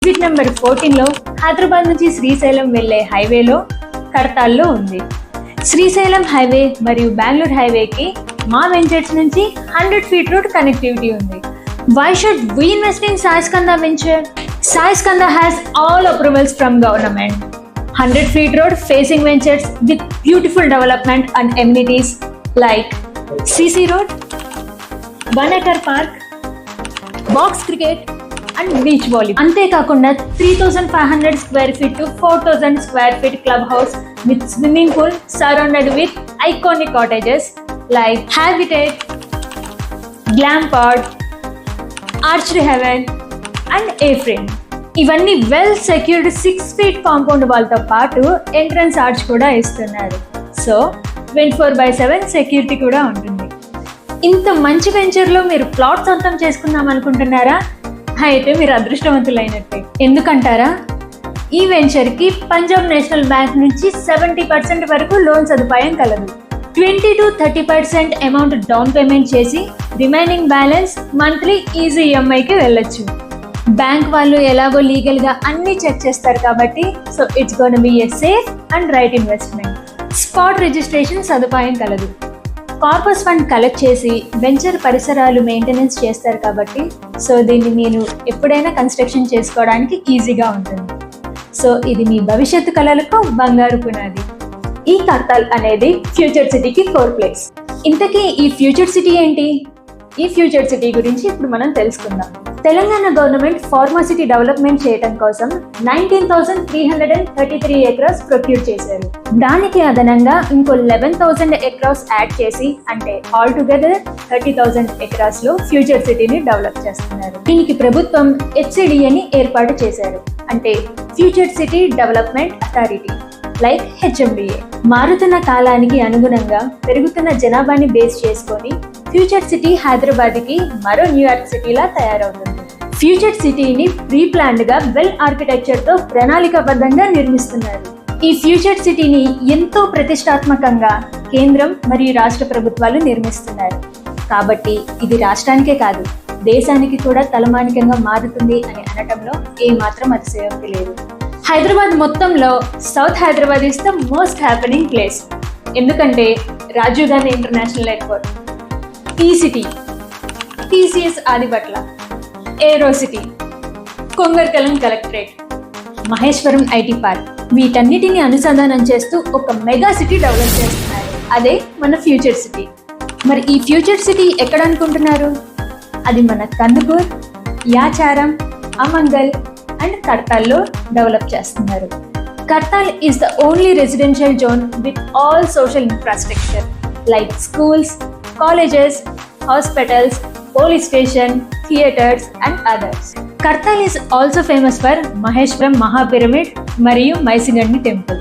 Exit number 14లో Hyderabad నుంచి శ్రీశైలం వెళ్లే హైవేలో కడతాల్లో ఉంది. శ్రీశైలం హైవే మరియు బెంగళూరు హైవేకి మా వెంచర్స్ నుంచి 100 feet road connectivity ఉంది. Why should we invest in Sai Skanda venture? Sai Skanda has all approvals from government. 100 feet road facing ventures with beautiful development and amenities like CC Road, 1 acre park, box cricket and beach volleyball. అంతేకాకుండా 3,500 square feet to 4,000 square feet clubhouse with swimming pool surrounded with iconic cottages like Habitat, Glampod, Archery Heaven and A-Frame. ఇవన్నీ well secured 6 feet compound వాల్తో పాటు entrance arch కూడా ఇస్తున్నారు. So 24/7 security కూడా ఉంటుంది. ఇంత మంచి వెంచర్లో మీరు ప్లాట్ సొంతం చేసుకుందాం అనుకుంటున్నారా? అయితే మీరు అదృష్టవంతులైనట్టే. ఎందుకంటారా? ఈ వెంచర్కి పంజాబ్ నేషనల్ బ్యాంక్ నుంచి 70% వరకు లోన్ సదుపాయం కలదు. 20 to 30% అమౌంట్ డౌన్ పేమెంట్ చేసి రిమైనింగ్ బ్యాలెన్స్ మంత్లీ ఈజీ ఈఎంఐకి వెళ్ళొచ్చు. బ్యాంక్ వాళ్ళు ఎలాగో లీగల్గా అన్నీ చెక్ చేస్తారు కాబట్టి so it's gonna be a safe and right investment. Spot registration సదుపాయం కలదు. కార్పస్ ఫండ్ కలెక్ట్ చేసి వెంచర్ పరిసరాలు మెయింటెనెన్స్ చేస్తారు కాబట్టి సో దీన్ని మీరు ఎప్పుడైనా కన్స్ట్రక్షన్ చేసుకోవడానికి ఈజీగా ఉంటుంది. సో ఇది మీ భవిష్యత్తు కళలకు బంగారు పునాది. ఈ కర్తాల్ అనేది ఫ్యూచర్ సిటీకి కోర్ ప్లేస్. ఇంతకీ ఈ ఫ్యూచర్ సిటీ ఏంటి? ఈ ఫ్యూచర్ సిటీ గురించి ఇప్పుడు మనం తెలుసుకుందాం. తెలంగాణ గవర్నమెంట్ ఫార్మాసిటీ డెవలప్మెంట్ చేయడం కోసం 19,333 acres ప్రొక్యూర్ చేశారు. దానికి అదనంగా ఇంకో 11,000 acres యాడ్ చేసి అంటే ఆల్ టుగెదర్ 30,000 acres లో ఫ్యూచర్ సిటీని డెవలప్ చేస్తున్నారు. దీనికి ప్రభుత్వం HCDAని ఏర్పాటు చేశారు, అంటే future city development authority like HMDA. మారుతున్న కాలానికి అనుగుణంగా పెరుగుతున్న జనాభాని బేస్ చేసుకొని ఫ్యూచర్ సిటీ హైదరాబాద్కి మరో న్యూయార్క్ సిటీలా తయారవుతుంది. ఫ్యూచర్ సిటీని ప్రీ ప్లాన్డ్ గా వెల్ ఆర్కిటెక్చర్తో ప్రణాళికాబద్ధంగా నిర్మిస్తున్నారు. ఈ ఫ్యూచర్ సిటీని ఎంతో ప్రతిష్టాత్మకంగా కేంద్రం మరియు రాష్ట్ర ప్రభుత్వాలు నిర్మిస్తున్నారు. కాబట్టి ఇది రాష్ట్రానికే కాదు దేశానికి కూడా తలమానికంగా మారుతుంది అని అనటంలో ఏమాత్రం అతిశయోక్తి లేదు. హైదరాబాద్ మొత్తంలో south Hyderabad is the most happening place. ఎందుకంటే రాజీవ్ గాంధీ ఇంటర్నేషనల్ ఎయిర్పోర్ట్, ఈ city, TCS Adibatla, aero city, Kongarakalan collectorate, Maheshwaram IT park వీటన్నిటిని అనుసంధానం చేస్తూ ఒక మెగా సిటీ డెవలప్ చేస్తున్నారు. అదే మన ఫ్యూచర్ సిటీ. మరి ఈ ఫ్యూచర్ సిటీ ఎక్కడ అనుకుంటున్నారు? అది మన కందుకూర్, యాచారం, అమంగల్ అండ్ కర్తాల్లో డెవలప్ చేస్తున్నారు. Kadthal is the only residential zone with all social infrastructure like schools, colleges, hospitals, police station, theaters and others. Kartal is also famous for Maheshwaram Mahapyramid మరియు Maisigandi temple.